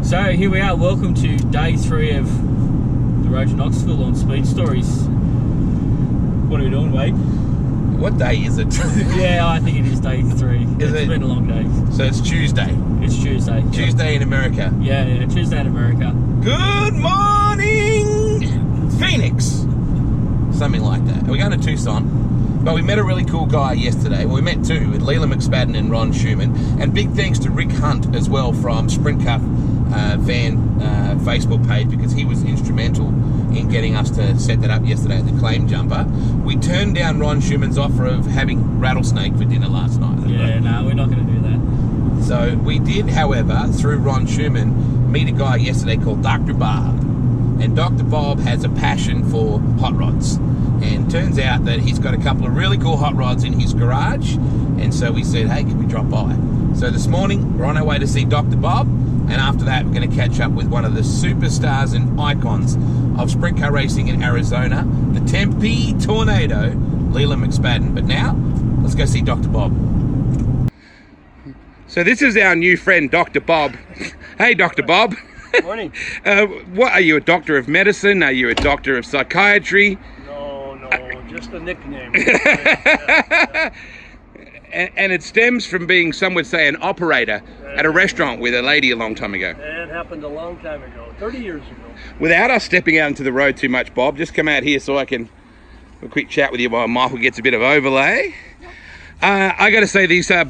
So here we are, welcome to day 3 of the road to Knoxville on Speed Stories. What are we doing, Wade? What day is it? Yeah, I think it is day 3. It's been a long day. So it's Tuesday. It's Tuesday. Tuesday in America. Yeah, Tuesday in America. Good morning, Phoenix. Something like that. We're going to Tucson. But we met a really cool guy yesterday. Well, we met two, with Leland McSpadden and Ron Schumann. And big thanks to Rick Hunt as well from Sprint Cup Van Facebook page, because he was instrumental in getting us to set that up yesterday at the Claim Jumper. We turned down Ron Schumann's offer of having rattlesnake for dinner last night. Yeah, no, we're not going to do that. So we did, however, through Ron Schumann, meet a guy yesterday called Dr. Bob. And Dr. Bob has a passion for hot rods. And turns out that he's got a couple of really cool hot rods in his garage. And so we said, hey, can we drop by? So this morning, we're on our way to see Dr. Bob. And after that, we're going to catch up with one of the superstars and icons of sprint car racing in Arizona, the Tempe Tornado, Leland McSpadden. But now, let's go see Dr. Bob. So this is our new friend, Dr. Bob. Hey, Dr. Bob. Good morning. What are you, a doctor of medicine? Are you a doctor of psychiatry? No, just a nickname. And it stems from being, some would say, an operator at a restaurant with a lady a long time ago. That happened a long time ago, 30 years ago. Without us stepping out into the road too much, Bob, just come out here so I can have a quick chat with you while Michael gets a bit of overlay. I got to say, these are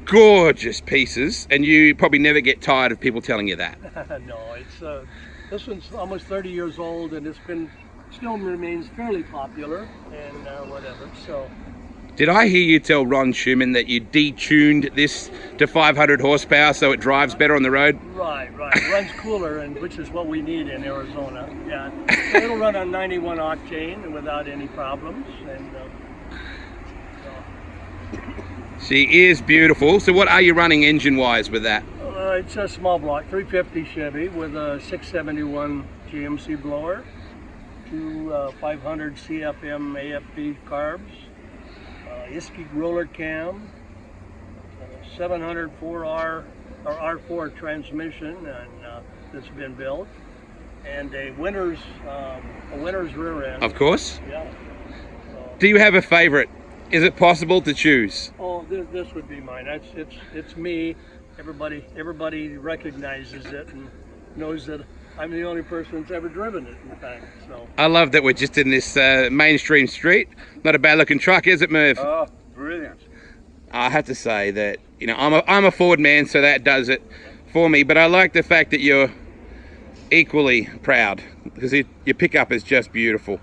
gorgeous pieces, and you probably never get tired of people telling you that. No, it's this one's almost 30 years old, and it's been still remains fairly popular and whatever. So. Did I hear you tell Ron Schumann that you detuned this to 500 horsepower so it drives better on the road? Right. It runs cooler, and which is what we need in Arizona. Yeah, so it'll run on 91 octane without any problems. And She is beautiful. So what are you running engine-wise with that? it's a small block, 350 Chevy with a 671 GMC blower, two 500 CFM AFB carbs, Isky roller cam, 700 4R or R4 transmission, and that's been built, and a winner's rear end. Of course. Yeah. Do you have a favorite? Is it possible to choose? Oh, this would be mine. It's me. Everybody recognizes it and knows that I'm the only person that's ever driven it, in fact. So. I love that we're just in this mainstream street. Not a bad looking truck, is it, Merv? Oh, brilliant. I have to say that, you know, I'm a Ford man, so that does it for me. But I like the fact that you're equally proud, because your pickup is just beautiful.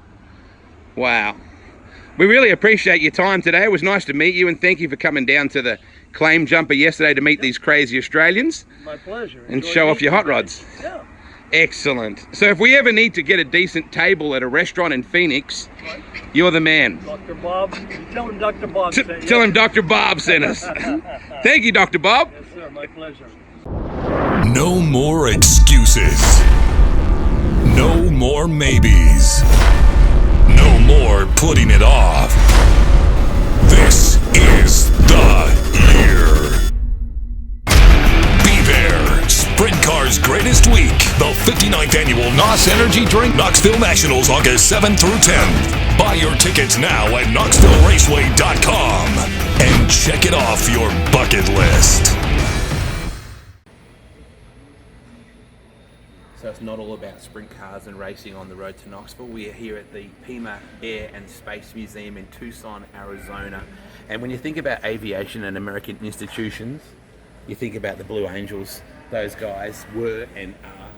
Wow. We really appreciate your time today. It was nice to meet you, and thank you for coming down to the Claim Jumper yesterday to meet these crazy Australians. My pleasure. And show off your hot rods. Yeah. Excellent. So if we ever need to get a decent table at a restaurant in Phoenix, you're the man. Dr. Bob, tell him Dr. Bob sent you. Tell him Dr. Bob sent us. Thank you, Dr. Bob. Yes, sir. My pleasure. No more excuses. No more maybes. No more putting it off. This is the year. Be there. Sprint Car's greatest week. The 59th annual NOS Energy Drink Knoxville Nationals, August 7th through 10th. Buy your tickets now at KnoxvilleRaceway.com and check it off your bucket list. So it's not all about sprint cars and racing on the road to Knoxville. We are here at the Pima Air and Space Museum in Tucson, Arizona. And when you think about aviation and American institutions, you think about the Blue Angels. Those guys were and are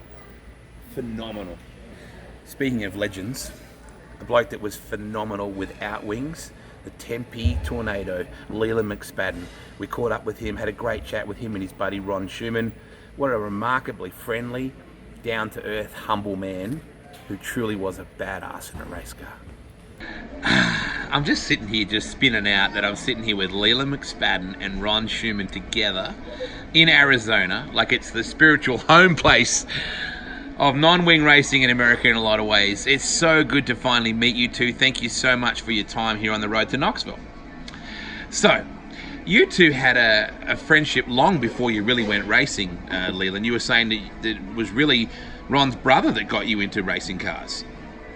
phenomenal. Speaking of legends, a bloke that was phenomenal without wings, the Tempe Tornado, Leland McSpadden. We caught up with him, had a great chat with him and his buddy Ron Schumann. What a remarkably friendly, down-to-earth, humble man who truly was a badass in a race car. I'm just sitting here just spinning out that I'm sitting here with Leland McSpadden and Ron Schumann together in Arizona, like it's the spiritual home place of non-wing racing in America in a lot of ways. It's so good to finally meet you two. Thank you so much for your time here on the road to Knoxville. So, You two had a friendship long before you really went racing, Leland. You were saying that it was really Ron's brother that got you into racing cars.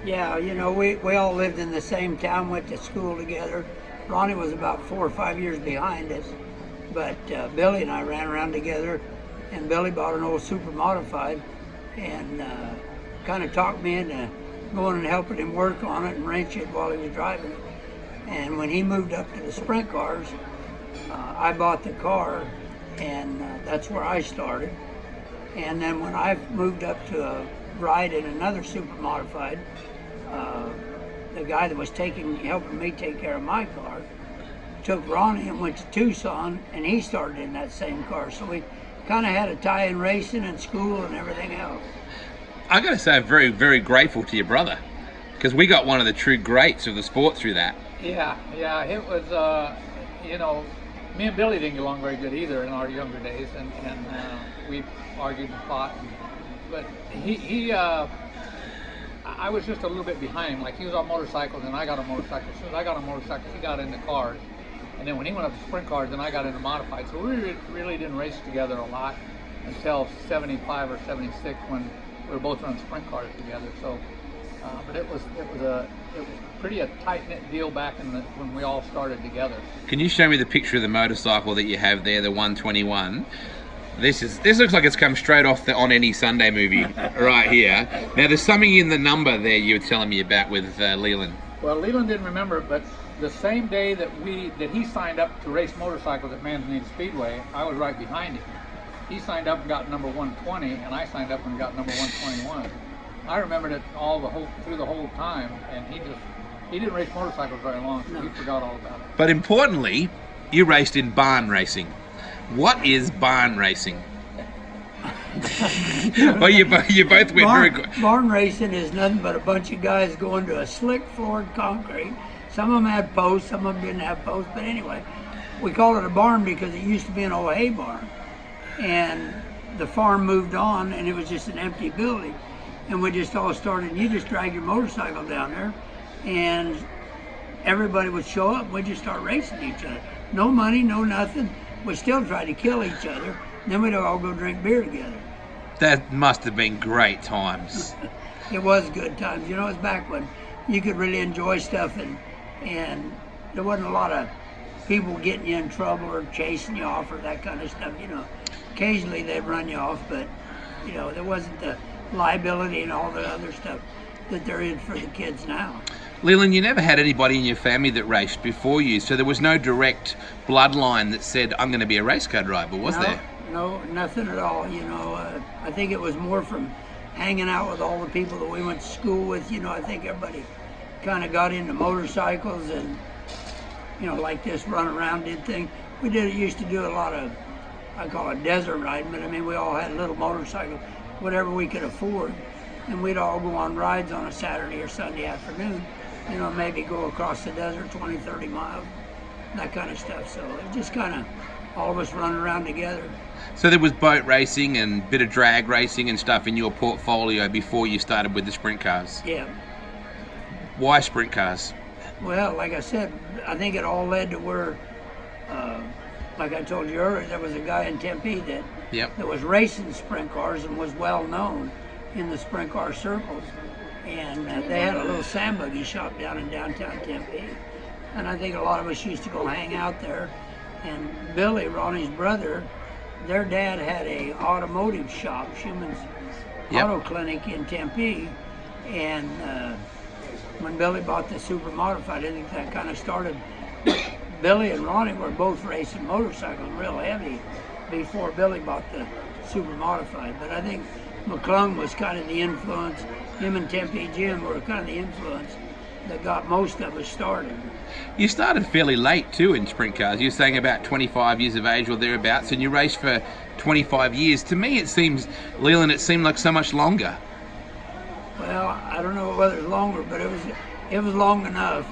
Yeah, you know, we all lived in the same town, went to school together. Ronnie was about 4 or 5 years behind us, but Billy and I ran around together, and Billy bought an old super modified and kind of talked me into going and helping him work on it and wrench it while he was driving it. And when he moved up to the sprint cars, I bought the car, and that's where I started. And then when I moved up to a ride in another super modified, the guy that was helping me take care of my car took Ronnie and went to Tucson, and he started in that same car. So we kind of had a tie in racing and school and everything else. I got to say, I'm very, very grateful to your brother, because we got one of the true greats of the sport through that. Yeah, it was, you know, me and Billy didn't get along very good either in our younger days, and we argued and fought. But I was just a little bit behind him. Like, he was on motorcycles and I got a motorcycle. As soon as I got on motorcycles, he got into cars. And then when he went up to sprint cars, then I got into modified. So we really didn't race together a lot until 75 or 76 when we were both running sprint cars together. So, but it was pretty a tight-knit deal back when we all started together. Can you show me the picture of the motorcycle that you have there, the 121? This looks like it's come straight off On Any Sunday movie right here. Now, there's something in the number there you were telling me about with Leland. Well, Leland didn't remember it, but the same day that he signed up to race motorcycles at Manzanita Speedway, I was right behind him. He signed up and got number 120, and I signed up and got number 121. I remembered it through the whole time, and he didn't race motorcycles very long, so he forgot all about it. But importantly, you raced in barn racing. What is barn racing? Well, you both went very good. Barn racing is nothing but a bunch of guys going to a slick floored concrete. Some of them had posts, some of them didn't have posts, but anyway, we called it a barn because it used to be an old hay barn. And the farm moved on, and it was just an empty building. And we just all started, and you just drag your motorcycle down there, and everybody would show up, and we'd just start racing each other. No money, no nothing. We still tried to kill each other, and then we'd all go drink beer together. That must have been great times. It was good times. You know, it was back when you could really enjoy stuff, and there wasn't a lot of people getting you in trouble or chasing you off or that kind of stuff. You know, occasionally they'd run you off, but, you know, there wasn't the liability and all the other stuff that there is for the kids now. Leland, you never had anybody in your family that raced before you, so there was no direct bloodline that said, I'm going to be a race car driver, was there? No, nothing at all. You know, I think it was more from hanging out with all the people that we went to school with. You know, I think everybody kind of got into motorcycles and, you know, like this, run around, did things. We used to do a lot of, I call it desert riding, but I mean, we all had little motorcycles, whatever we could afford. And we'd all go on rides on a Saturday or Sunday afternoon. You know, maybe go across the desert 20, 30 miles, that kind of stuff. So it just kind of all of us running around together. So there was boat racing and bit of drag racing and stuff in your portfolio before you started with the sprint cars? Yeah. Why sprint cars? Well, like I said, I think it all led to where, like I told you earlier, there was a guy in Tempe that was racing sprint cars and was well known in the sprint car circles. And they had a little sand buggy shop down in downtown Tempe. And I think a lot of us used to go hang out there. And Billy, Ronnie's brother, their dad had a automotive shop, Schumann's Auto Clinic in Tempe. And when Billy bought the super modified, I think that kind of started. Billy and Ronnie were both racing motorcycles real heavy before Billy bought the super modified. But I think McClung was kind of the influence. Him and Tempe Jim were kind of the influence that got most of us started. You started fairly late too in sprint cars. You're saying about 25 years of age or thereabouts, and you raced for 25 years. To me, it seems, Leland, it seemed like so much longer. Well, I don't know whether it's longer, but it was long enough.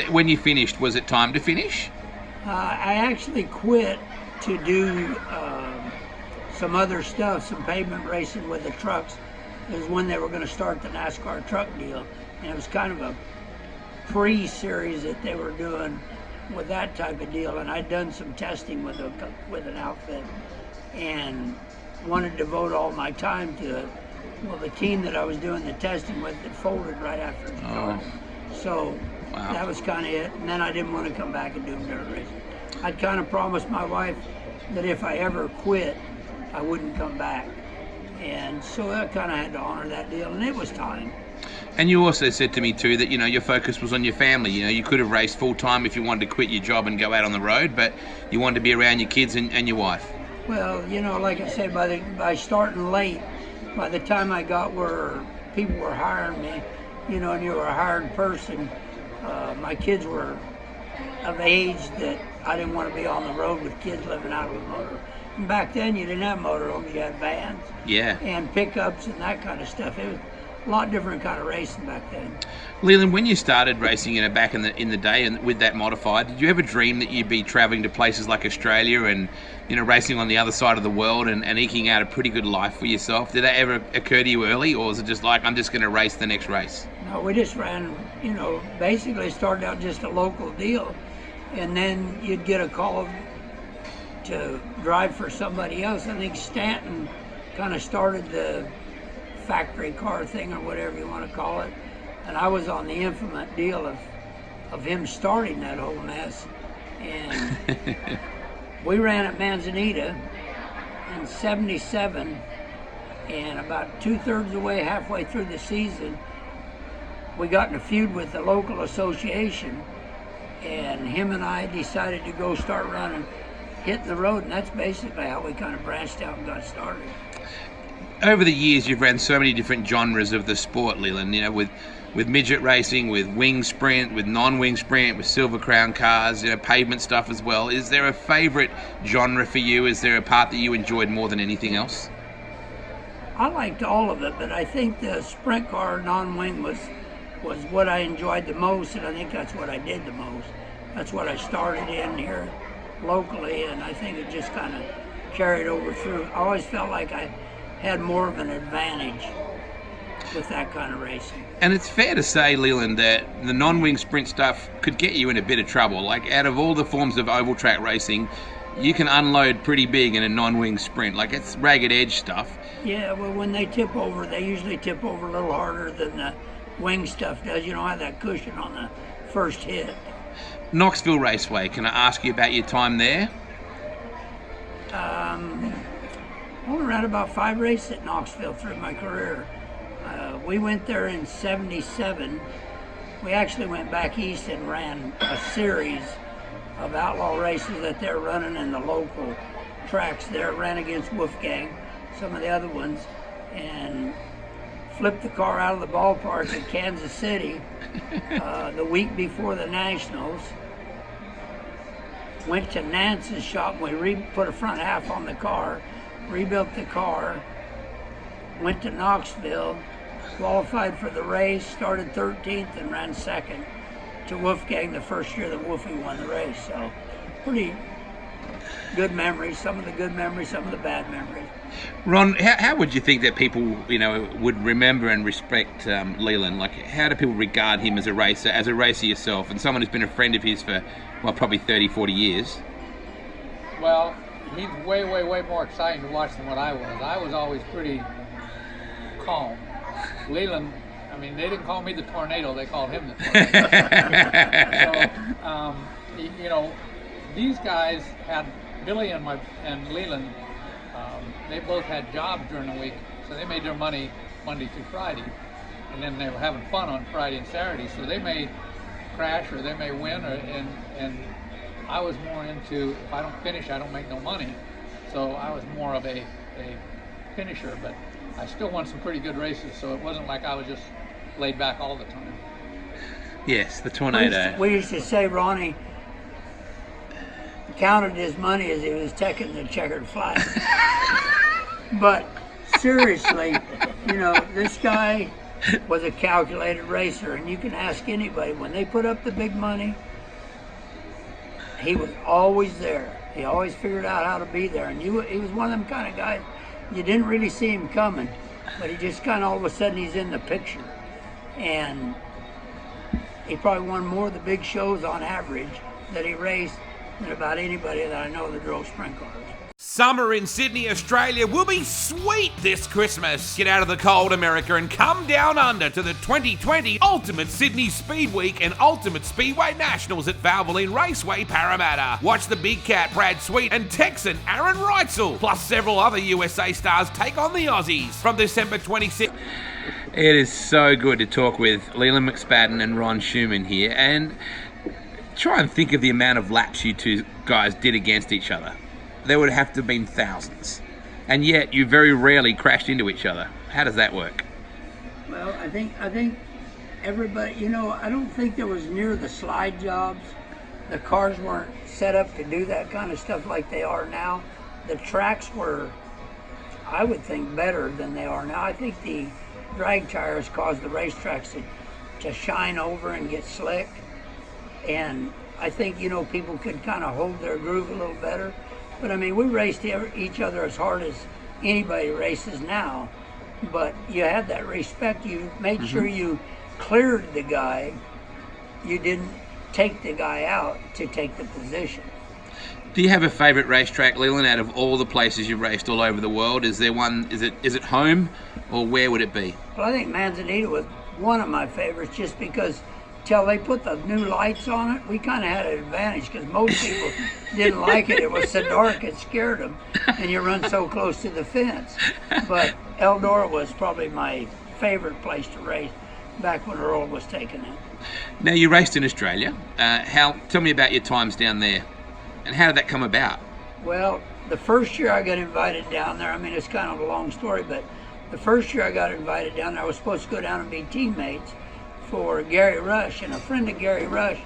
When you finished, was it time to finish? I actually quit to do some other stuff, some pavement racing with the trucks. It was when they were going to start the NASCAR truck deal, and it was kind of a pre-series that they were doing with that type of deal, and I'd done some testing with an outfit, and wanted to devote all my time to it. Well, the team that I was doing the testing with had folded right after the car. So that was kind of it. And then I didn't want to come back and do dirt racing. I'd kind of promised my wife that if I ever quit, I wouldn't come back. And so I kind of had to honor that deal, and it was time. And you also said to me too that, you know, your focus was on your family. You know, you could have raced full time if you wanted to quit your job and go out on the road, but you wanted to be around your kids and your wife. Well, you know, like I said, by starting late, by the time I got where people were hiring me, you know, and you were a hired person, my kids were of age that I didn't want to be on the road with kids living out of a motor. And back then, you didn't have motorhomes, you had vans. Yeah. And pickups and that kind of stuff. It was a lot different kind of racing back then. Leland, when you started racing, you know, back in the day and with that modified, did you ever dream that you'd be travelling to places like Australia and, you know, racing on the other side of the world and eking out a pretty good life for yourself? Did that ever occur to you early, or was it just like, I'm just going to race the next race? No, we just ran, you know, basically started out just a local deal, and then you'd get a call to drive for somebody else. I think Stanton kind of started the factory car thing, or whatever you want to call it, and I was on the infamous deal of him starting that whole mess. And we ran at Manzanita in '77, and about 2/3 of the way, halfway through the season, we got in a feud with the local association, and him and I decided to go start running, hitting the road, and that's basically how we kind of branched out and got started. Over the years, you've ran so many different genres of the sport, Leland, you know, with midget racing, with wing sprint, with non-wing sprint, with Silver Crown cars, you know, pavement stuff as well. Is there a favourite genre for you? Is there a part that you enjoyed more than anything else? I liked all of it, but I think the sprint car non-wing was what I enjoyed the most, and I think that's what I did the most. That's what I started in here locally, and I think it just kind of carried over through. I always felt like I had more of an advantage with that kind of racing. And it's fair to say, Leland, that the non-wing sprint stuff could get you in a bit of trouble. Like, out of all the forms of oval track racing, you can unload pretty big in a non-wing sprint. Like, it's ragged edge stuff. Yeah, well, when they tip over, they usually tip over a little harder than the wing stuff does. You don't have that cushion on the first hit. Knoxville Raceway, can I ask you about your time there? I only ran about 5 races at Knoxville through my career. We went there in '77. We actually went back east and ran a series of outlaw races that they're running in the local tracks there. Ran against Wolfgang, some of the other ones, and flipped the car out of the ballpark in Kansas City the week before the Nationals. Went to Nance's shop, and we put a front half on the car, rebuilt the car, went to Knoxville, qualified for the race, started 13th and ran second to Wolfgang the first year that Wolfie won the race. So pretty good memories, some of the good memories, some of the bad memories. Ron, how would you think that people, you know, would remember and respect Leland? Like, how do people regard him as a racer yourself, and someone who's been a friend of his for, well, probably 30, 40 years? Well, he's way, way, way more exciting to watch than what I was. I was always pretty calm. Leland, I mean, they didn't call me the tornado, they called him the tornado. So, you know, these guys had, Billy and Leland, they both had jobs during the week, so they made their money Monday through Friday. And then they were having fun on Friday and Saturday, so they may crash or they may win, and I was more into, if I don't finish, I don't make no money. So I was more of a finisher, but I still won some pretty good races, so it wasn't like I was just laid back all the time. Yes, the tornado. We used to say Ronnie counted his money as he was taking the checkered flag. But seriously, you know, this guy was a calculated racer, and you can ask anybody, when they put up the big money, he was always there. He always figured out how to be there, and he was one of them kind of guys, you didn't really see him coming, but he just kind of all of a sudden he's in the picture. And he probably won more of the big shows on average that he raced than about anybody that I know that drove sprint cars. Summer in Sydney, Australia will be sweet this Christmas. Get out of the cold, America, and come down under to the 2020 Ultimate Sydney Speed Week and Ultimate Speedway Nationals at Valvoline Raceway, Parramatta. Watch the Big Cat Brad Sweet and Texan Aaron Reitzel, plus several other USA stars take on the Aussies from December 26th. It is so good to talk with Leland McSpadden and Ron Schumann here, and try and think of the amount of laps you two guys did against each other. There would have to have been thousands. And yet you very rarely crashed into each other. How does that work? Well, I think everybody, you know, I don't think there was near the slide jobs. The cars weren't set up to do that kind of stuff like they are now. The tracks were, I would think, better than they are now. I think the drag tires caused the racetracks to shine over and get slick. And I think, you know, people could kind of hold their groove a little better. But I mean, we raced each other as hard as anybody races now. But you had that respect. You made sure you cleared the guy. You didn't take the guy out to take the position. Do you have a favourite racetrack, Leland, out of all the places you've raced all over the world? Is there one, is it home, or where would it be? Well, I think Manzanita was one of my favorites just because till they put the new lights on it, we kind of had an advantage because most people didn't like it. It was so dark it scared them, and you run so close to the fence. But Eldora was probably my favorite place to race back when Earl was taking it. Now, you raced in Australia. Tell me about your times down there, and how did that come about? Well, the first year I got invited down there, I mean, it's kind of a long story, but the first year I got invited down there, I was supposed to go down and be teammates for Gary Rush, and a friend of Gary Rush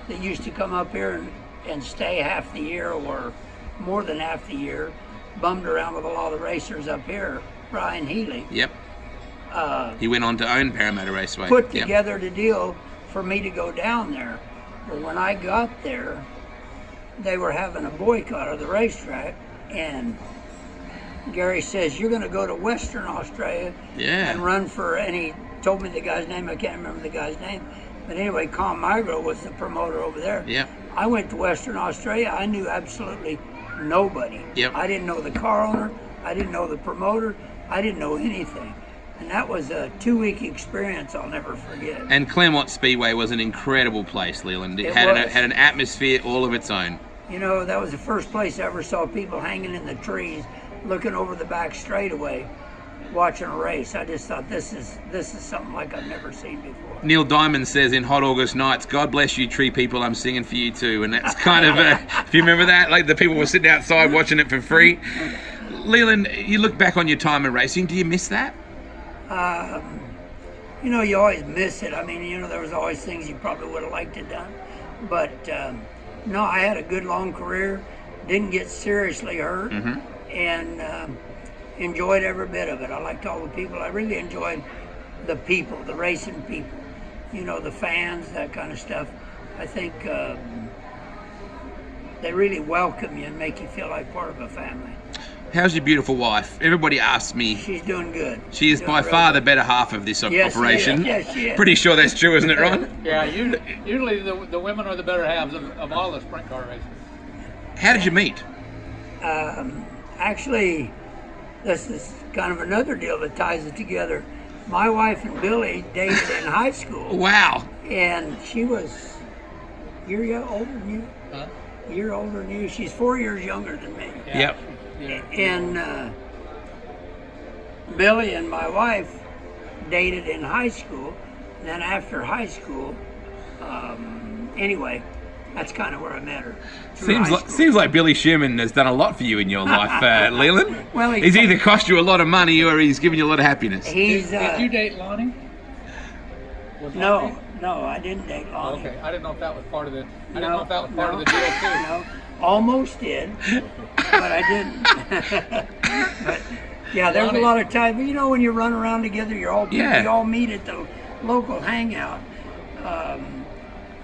that used to come up here and stay half the year or more than half the year, bummed around with a lot of the racers up here, Brian Healy. Yep. He went on to own Parramatta Raceway. Put together the deal for me to go down there. Well, when I got there, they were having a boycott of the racetrack, and Gary says, you're going to go to Western Australia and run for, and he told me the guy's name, I can't remember the guy's name, but anyway, Con Migro was the promoter over there. I went to Western Australia, I knew absolutely nobody. I didn't know the car owner, I didn't know the promoter, I didn't know anything. And that was a 2-week experience I'll never forget. And Claremont Speedway was an incredible place, Leland. It had an atmosphere all of its own. You know, that was the first place I ever saw people hanging in the trees, looking over the back straightaway, watching a race. I just thought this is something like I've never seen before. Neil Diamond says in Hot August Nights, God bless you tree people, I'm singing for you too. And that's kind of if you remember that, like the people were sitting outside watching it for free. Leland, you look back on your time in racing, do you miss that? You know, you always miss it. I mean, you know, there was always things you probably would have liked to done. But no, I had a good long career, didn't get seriously hurt, and enjoyed every bit of it. I liked all the people. I really enjoyed the people, the racing people, you know, the fans, that kind of stuff. I think they really welcome you and make you feel like part of a family. How's your beautiful wife? Everybody asks me. She's doing good. She is by far the better half of this operation. Yes, she is. Pretty sure that's true, isn't it, Ron? Yeah, usually the women are the better halves of all the sprint car races. How did you meet? Actually, this is kind of another deal that ties it together. My wife and Billy dated in high school. Wow. And she was a year older than you. Huh? A year older than you. She's 4 years younger than me. Yeah. Yep. And Billy and my wife dated in high school. Then after high school, anyway, that's kind of where I met her. Seems like Billy Sherman has done a lot for you in your life, Leland. Well, he's either cost you a lot of money or he's given you a lot of happiness. Did you date Lonnie? No, I didn't date Lonnie. Okay, I didn't know if that was part of the. I didn't know if that was part of the deal too. No, almost did, but I didn't. But yeah, there's a lot of time. You know, when you run around together, you all meet at the local hangout.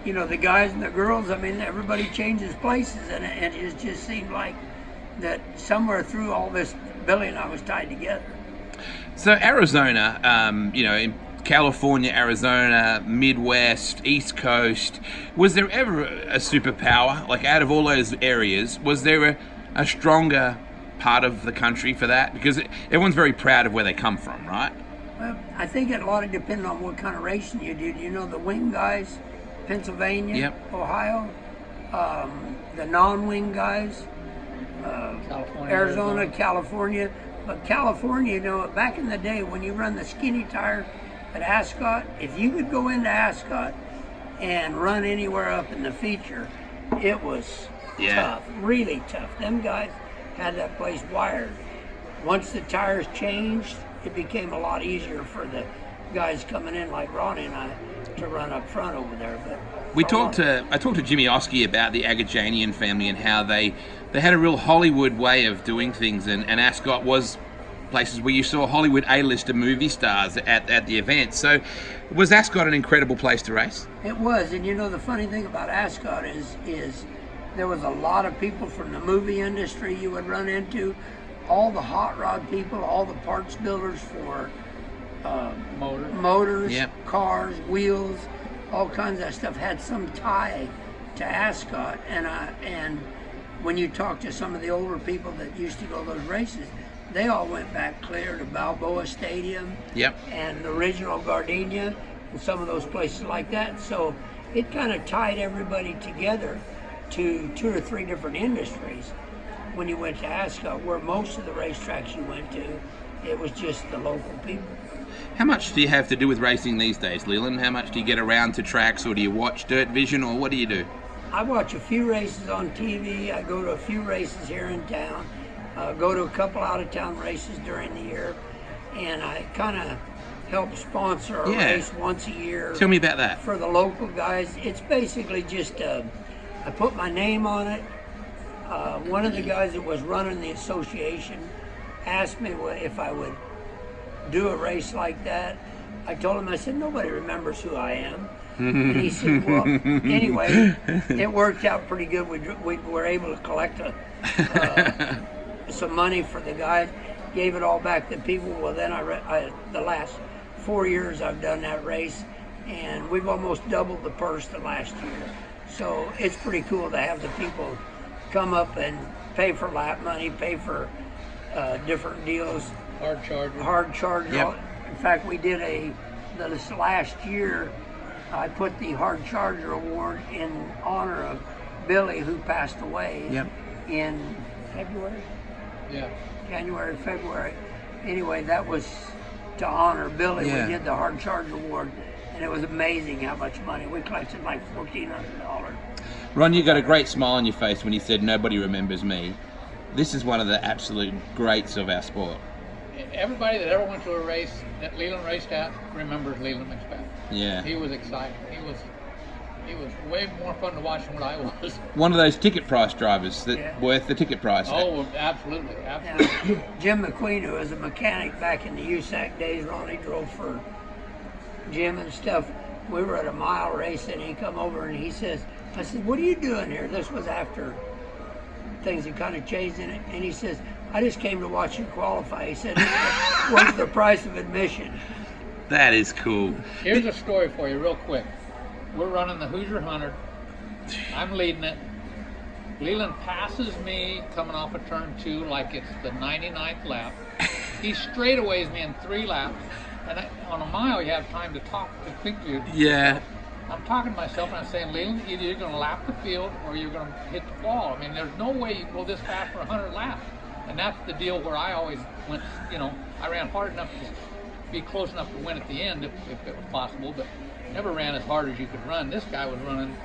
You know, the guys and the girls, I mean, everybody changes places, and it just seemed like that somewhere through all this, Billy and I was tied together. So Arizona, you know, in California, Arizona, Midwest, East Coast. Was there ever a superpower? Like, out of all those areas, was there a stronger part of the country for that? Because everyone's very proud of where they come from, right? Well, I think it a lot of depended on what kind of racing you did. You know, the wing guys, Pennsylvania, Yep. Ohio, the non-wing guys, Arizona, California. But California, you know, back in the day when you run the skinny tire at Ascot, if you could go into Ascot and run anywhere up in the feature, it was tough, really tough. Them guys had that place wired. Once the tires changed, it became a lot easier for the guys coming in like Ronnie and I to run up front over there. But I talked to Jimmy Oskey about the Agajanian family and how they had a real Hollywood way of doing things, and Ascot was places where you saw Hollywood A-lister movie stars at the event. So was Ascot an incredible place to race? It was, and you know the funny thing about Ascot is there was a lot of people from the movie industry you would run into, all the hot rod people, all the parts builders for motors, Yep. cars, wheels, all kinds of stuff had some tie to Ascot. And when you talk to some of the older people that used to go those races, they all went back clear to Balboa Stadium, Yep. and the original Gardenia, and some of those places like that. So it kind of tied everybody together to 2 or 3 different industries. When you went to Ascot, where most of the racetracks you went to, it was just the local people. How much do you have to do with racing these days, Leland? How much do you get around to tracks, or do you watch Dirt Vision, or what do you do? I watch a few races on TV. I go to a few races here in town. Go to a couple out-of-town races during the year, and I kind of help sponsor a race once a year. Tell me about that. For the local guys. It's basically just, I put my name on it. One of the guys that was running the association asked me if I would do a race like that. I told him, I said, nobody remembers who I am. And he said, well, anyway, it worked out pretty good. We were able to collect some money for the guys, gave it all back to people. Well, then the last 4 years I've done that race, and we've almost doubled the purse the last year. So it's pretty cool to have the people come up and pay for lap money, pay for different deals. Hard charger. Yep. In fact, we did this last year, I put the Hard Charger Award in honor of Billy, who passed away in February? Yeah. January, February. Anyway, that was to honor Billy. Yeah. We did the Hard Charger Award, and it was amazing how much money. We collected like $1,400. Ron, you got a great smile on your face when you said nobody remembers me. This is one of the absolute greats of our sport. Everybody that ever went to a race that Leland raced at remembers Leland McSpadden. Yeah. He was exciting. He was way more fun to watch than what I was. One of those ticket price drivers that worth the ticket price. Oh, absolutely. Now, Jim McQueen, who was a mechanic back in the USAC days, Ronnie drove for Jim and stuff. We were at a mile race, and he come over and he says, I said, what are you doing here? This was after things had kind of changed in it. And he says, I just came to watch you qualify. He said, what's the price of admission? That is cool. Here's a story for you real quick. We're running the Hoosier 100. I'm leading it. Leland passes me coming off of turn 2 like it's the 99th lap. He straightaways me in 3 laps. And on a mile, you have time to talk, to think to yourself. Yeah. I'm talking to myself and I'm saying, Leland, either you're going to lap the field or you're going to hit the wall. I mean, there's no way you go this fast for 100 laps. And that's the deal where I always went, I ran hard enough to be close enough to win at the end if it was possible, but never ran as hard as you could run. This guy was running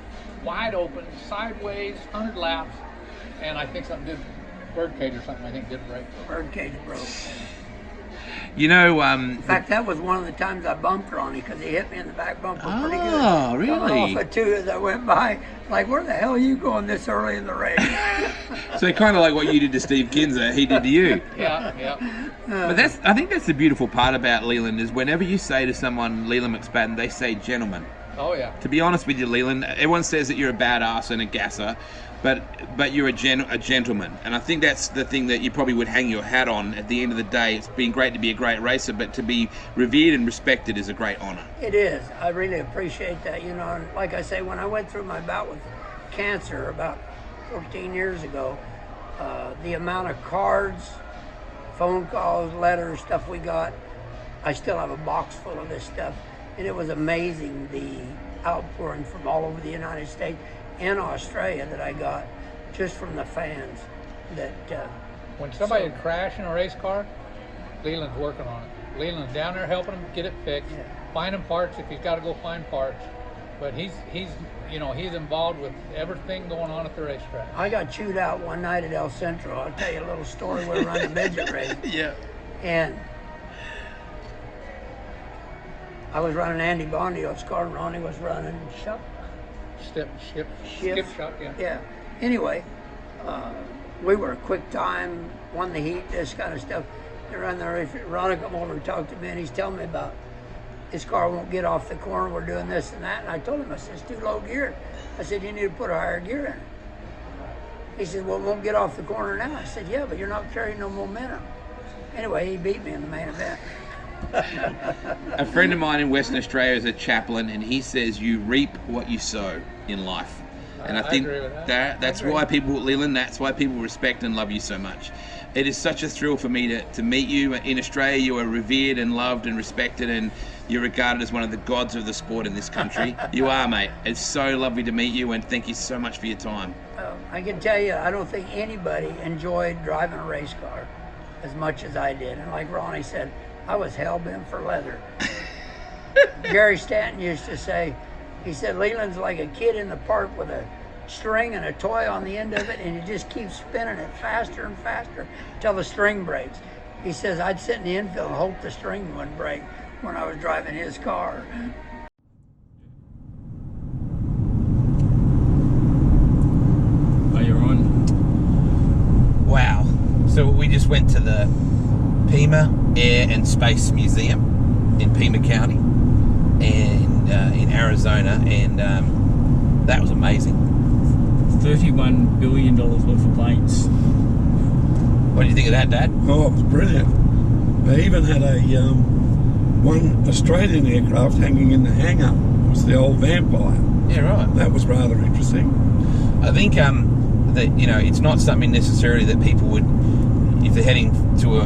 wide open, sideways, 100 laps, and I think birdcage or something, I think did break. Birdcage broke. In fact, that was one of the times I bumped Ronnie because he hit me in the back bumper pretty good. Oh, really? Coming off of 2 as I went by. Like, where the hell are you going this early in the race? So kind of like what you did to Steve Kinzer, he did to you. Yeah. But I think that's the beautiful part about Leland is whenever you say to someone Leland McSpadden, they say gentleman. Oh, yeah. To be honest with you, Leland, everyone says that you're a badass and a gasser, but you're a gentleman, and I think that's the thing that you probably would hang your hat on at the end of the day. It's been great to be a great racer, but to be revered and respected is a great honor. It is. I really appreciate that. You know, and like I say, when I went through my bout with cancer about 14 years ago, the amount of cards, phone calls, letters, stuff we got, I still have a box full of this stuff, and it was amazing the outpouring from all over the United States and Australia that I got just from the fans. That when somebody would crash in a race car, Leland's working on it. Leland's down there helping him get it fixed, finding parts if he's got to go find parts. But he's involved with everything going on at the racetrack. I got chewed out one night at El Centro. I'll tell you a little story. We were running a midget race. Yeah. And I was running Andy Bondio's car, and Ronnie was running Skip shop, yeah. Yeah. Anyway, we were a quick time, won the heat, this kind of stuff. And around there, Ronnie come over and talked to me, and he's telling me about his car won't get off the corner, we're doing this and that. And I told him, I said, it's too low gear. I said, you need to put a higher gear in it. He said, well, it won't get off the corner now. I said, yeah, but you're not carrying no momentum. Anyway, he beat me in the main event. A friend of mine in Western Australia is a chaplain, and he says you reap what you sow in life. And I think agree with that. that's why people, Leland, that's why people respect and love you so much. It is such a thrill for me to meet you. In Australia, you are revered and loved and respected, and you're regarded as one of the gods of the sport in this country. You are, mate. It's so lovely to meet you, and thank you so much for your time. I can tell you, I don't think anybody enjoyed driving a race car as much as I did. And like Ronnie said, I was hell-bent for leather. Gary Stanton used to say, he said, Leland's like a kid in the park with a string and a toy on the end of it, and you just keep spinning it faster and faster till the string breaks. He says, I'd sit in the infield and hope the string wouldn't break when I was driving his car. Are you on? Wow. So we just went to the Pima Air and Space Museum in Pima County and in Arizona, and that was amazing. $31 billion worth of planes. What do you think of that, Dad? Oh, it was brilliant. They even had a one Australian aircraft hanging in the hangar. It was the old Vampire. Yeah, right. That was rather interesting. I think that it's not something necessarily that people would, if they're heading to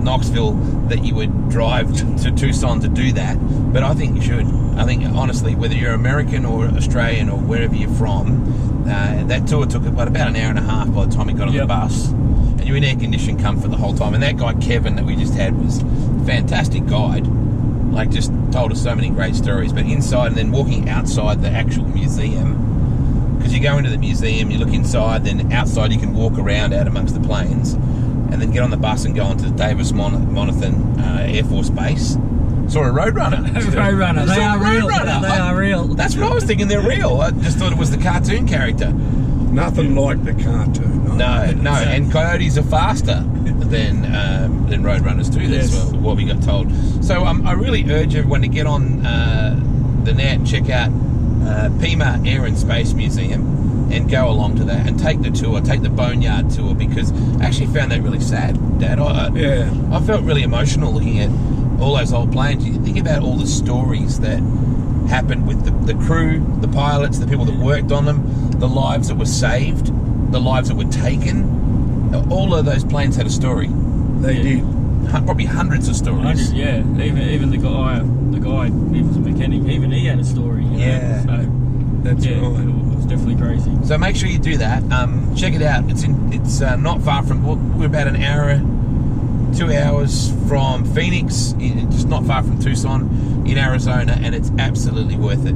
Knoxville, that you would drive to Tucson to do that. But I think you should. I think honestly, whether you're American or Australian or wherever you're from, that tour took about an hour and a half by the time we got on the bus. And you're in air-conditioned comfort the whole time. And that guy Kevin that we just had was a fantastic guide. Like, just told us so many great stories. But inside and then walking outside the actual museum, because you go into the museum, you look inside, then outside you can walk around out amongst the planes, and then get on the bus and go on to the Davis Monathan Air Force Base. Saw a Roadrunner. Roadrunner. They are real. They are real. That's what I was thinking. They're real. I just thought it was the cartoon character. Nothing like the cartoon. No. And coyotes are faster than Roadrunners too. That's what we got told. So I really urge everyone to get on the net, check out Pima Air and Space Museum, and go along to that and take the tour, take the Boneyard tour, because I actually found that really sad, Dad. I felt really emotional looking at all those old planes. You think about all the stories that happened with the crew, the pilots, the people that worked on them, the lives that were saved, the lives that were taken. All of those planes had a story. They did. Probably hundreds of stories. Even the guy, he was a mechanic, even he had a story. So, that's right. It was definitely crazy. So make sure you do that. Check it out. It's not far from, we're about an hour, 2 hours from Phoenix, just not far from Tucson in Arizona, and it's absolutely worth it.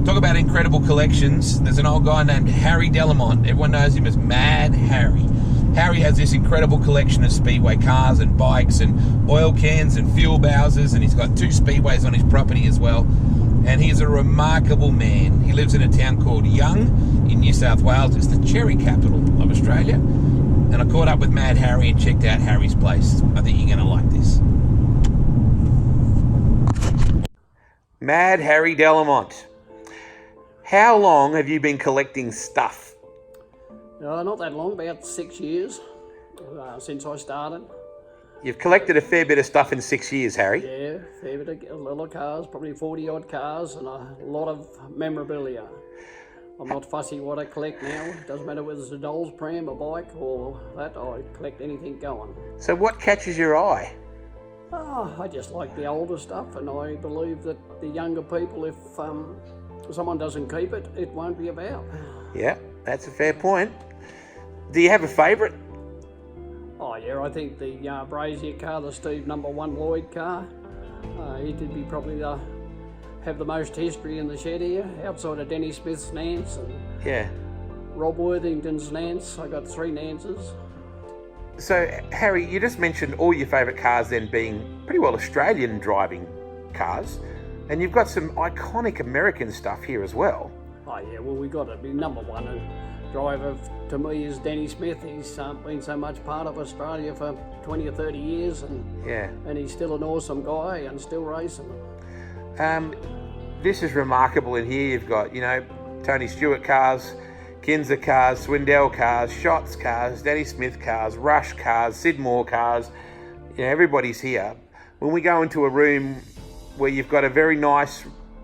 Talk about incredible collections. There's an old guy named Harry Delamont. Everyone knows him as Mad Harry. Harry has this incredible collection of Speedway cars and bikes and oil cans and fuel bowsers, and he's got 2 Speedways on his property as well. And he's a remarkable man. He lives in a town called Young in New South Wales. It's the cherry capital of Australia. And I caught up with Mad Harry and checked out Harry's place. I think you're going to like this. Mad Harry Delamont. How long have you been collecting stuff? Not that long, about 6 years since I started. You've collected a fair bit of stuff in 6 years, Harry. Yeah, fair bit of a lot of cars, probably 40 odd cars, and a lot of memorabilia. I'm not fussy what I collect now. It doesn't matter whether it's a doll's pram, a bike, or that. I collect anything going. So what catches your eye? I just like the older stuff, and I believe that the younger people, if someone doesn't keep it, it won't be about. Yeah, that's a fair point. Do you have a favourite? Oh yeah, I think the Brazier car, the Steve No. 1 Lloyd car, he did be probably have the most history in the shed here, outside of Denny Smith's Nance and Yeah. Rob Worthington's Nance. I got 3 Nances. So, Harry, you just mentioned all your favourite cars then being pretty well Australian driving cars, and you've got some iconic American stuff here as well. Oh yeah, well we got to be number 1 driver to me is Denny Smith. He's been so much part of Australia for 20 or 30 years, and he's still an awesome guy and still racing. This is remarkable in here. You've got, Tony Stewart cars, Kinzer cars, Swindell cars, Schatz cars, Danny Smith cars, Rush cars, Sid Moore cars. Everybody's here. When we go into a room where you've got a very nice,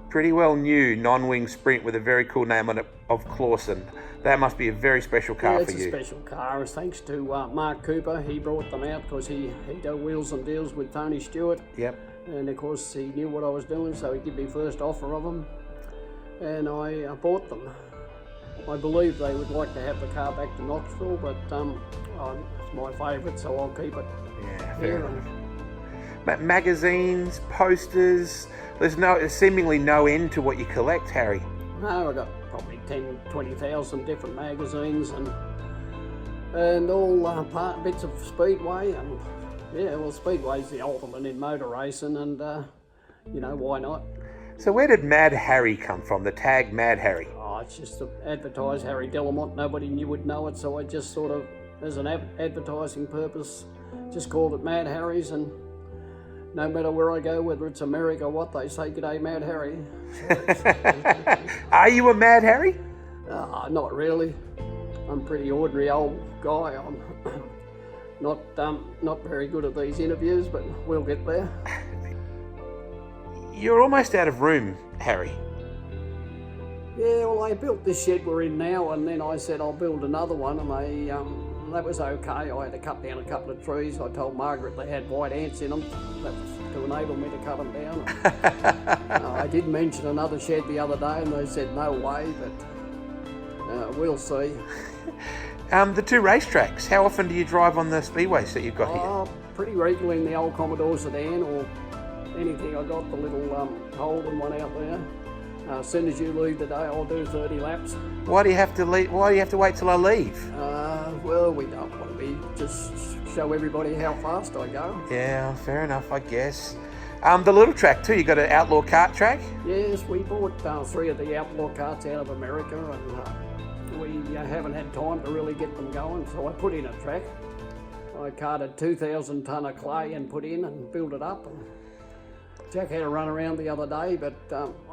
pretty well new non-wing Sprint with a very cool name on it of Clawson, that must be a very special car for you. It's a special car. Thanks to Mark Cooper. He brought them out because he did wheels and deals with Tony Stewart. Yep. And of course he knew what I was doing, so he gave me first offer of them, and I bought them. I believe they would like to have the car back to Knoxville, but it's my favourite, so I'll keep it. Yeah, fair enough. But magazines, posters, there's seemingly no end to what you collect, Harry. No, I've got probably 20,000 different magazines and all bits of Speedway, and yeah, well, Speedway's the ultimate in motor racing, and why not? So where did Mad Harry come from, the tag Mad Harry? Oh, it's just to advertise Harry Delamont. Nobody would know it, so I just sort of, as an advertising purpose, just called it Mad Harry's, and no matter where I go, whether it's America or what, they say, "G'day, Mad Harry." So Are you a Mad Harry? Not really. I'm a pretty ordinary old guy. I'm not very good at these interviews, but we'll get there. You're almost out of room, Harry. Yeah, well, I built this shed we're in now, and then I said I'll build another one, and that was okay. I had to cut down a couple of trees. I told Margaret they had white ants in them. That was to enable me to cut them down. I did mention another shed the other day, and they said no way, but we'll see. The 2 racetracks, how often do you drive on the speedways that you've got here? Pretty regularly in the old Commodore sedan, or anything. I got the little Holden one out there. As soon as you leave today, I'll do 30 laps. Why do you have to leave? Why do you have to wait till I leave? Well, we don't want to just show everybody how fast I go. Yeah, fair enough, I guess. The little track too, you got an outlaw kart track? Yes, we bought 3 of the outlaw karts out of America, and we haven't had time to really get them going, so I put in a track. I carted 2,000 tonne of clay and put in and built it up. Jack had a run around the other day, but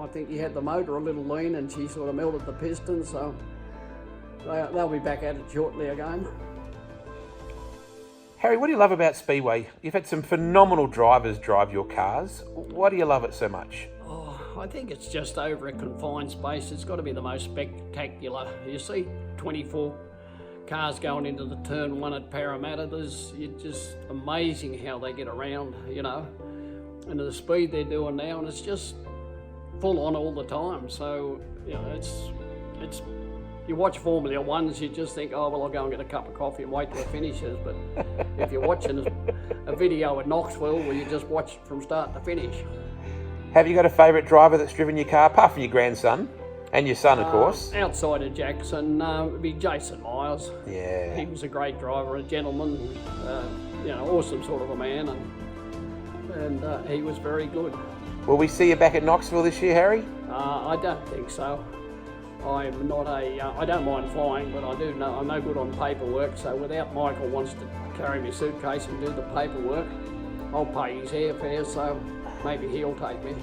I think he had the motor a little lean and she sort of melted the piston, so they'll be back at it shortly again. Harry, what do you love about Speedway? You've had some phenomenal drivers drive your cars. Why do you love it so much? I think it's just over a confined space. It's got to be the most spectacular. You see 24 cars going into the turn 1 at Parramatta. It's just amazing how they get around, and the speed they're doing now, and it's just full on all the time. So, it's you watch Formula Ones, you just think, oh, well, I'll go and get a cup of coffee and wait till it finishes. But if you're watching a video at Knoxville where you just watch from start to finish. Have you got a favourite driver that's driven your car, apart from your grandson and your son, of course? Outside of Jackson, it'd be Jason Myers. Yeah. He was a great driver, a gentleman, awesome sort of a man, and he was very good. Will we see you back at Knoxville this year, Harry? I don't think so. I'm not I don't mind flying, but I do know I'm no good on paperwork, so without Michael wants to carry my suitcase and do the paperwork, I'll pay his airfare, so maybe he'll take me.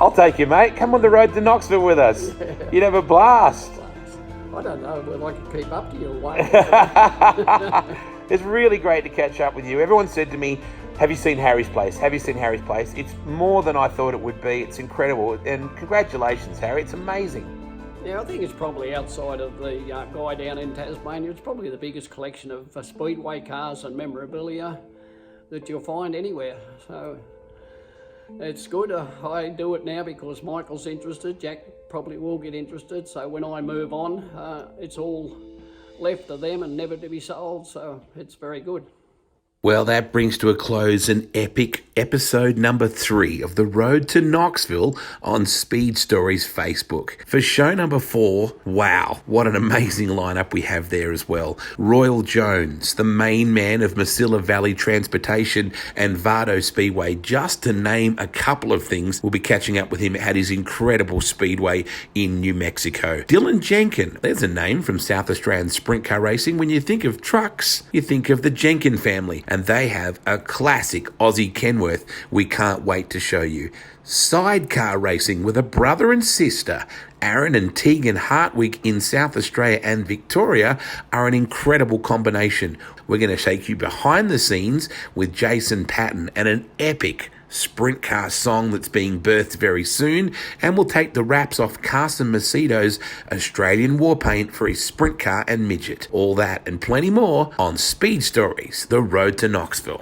I'll take you, mate. Come on the road to Knoxville with us. You'd have a blast. I don't know whether I can keep up to you or what. It's really great to catch up with you. Everyone said to me, have you seen Harry's place? Have you seen Harry's place? It's more than I thought it would be. It's incredible. And congratulations, Harry. It's amazing. Yeah, I think it's probably outside of the guy down in Tasmania. It's probably the biggest collection of Speedway cars and memorabilia that you'll find anywhere. So it's good. I do it now because Michael's interested. Jack probably will get interested. So when I move on, it's all left to them and never to be sold. So it's very good. Well, that brings to a close an epic episode number 3 of The Road to Knoxville on Speed Stories Facebook. For show number 4, wow, what an amazing lineup we have there as well. Royal Jones, the main man of Mesilla Valley Transportation and Vado Speedway, just to name a couple of things. We'll be catching up with him at his incredible speedway in New Mexico. Dylan Jenkin, there's a name from South Australian sprint car racing. When you think of trucks, you think of the Jenkin family. And they have a classic Aussie Kenworth we can't wait to show you. Sidecar racing with a brother and sister, Aaron and Tegan Hartwig in South Australia and Victoria, are an incredible combination. We're going to take you behind the scenes with Jason Patton and an epic sprint car song that's being birthed very soon, and we'll take the wraps off Carson Macedo's Australian war paint for his sprint car and midget. All that and plenty more on Speed Stories, The Road to Knoxville.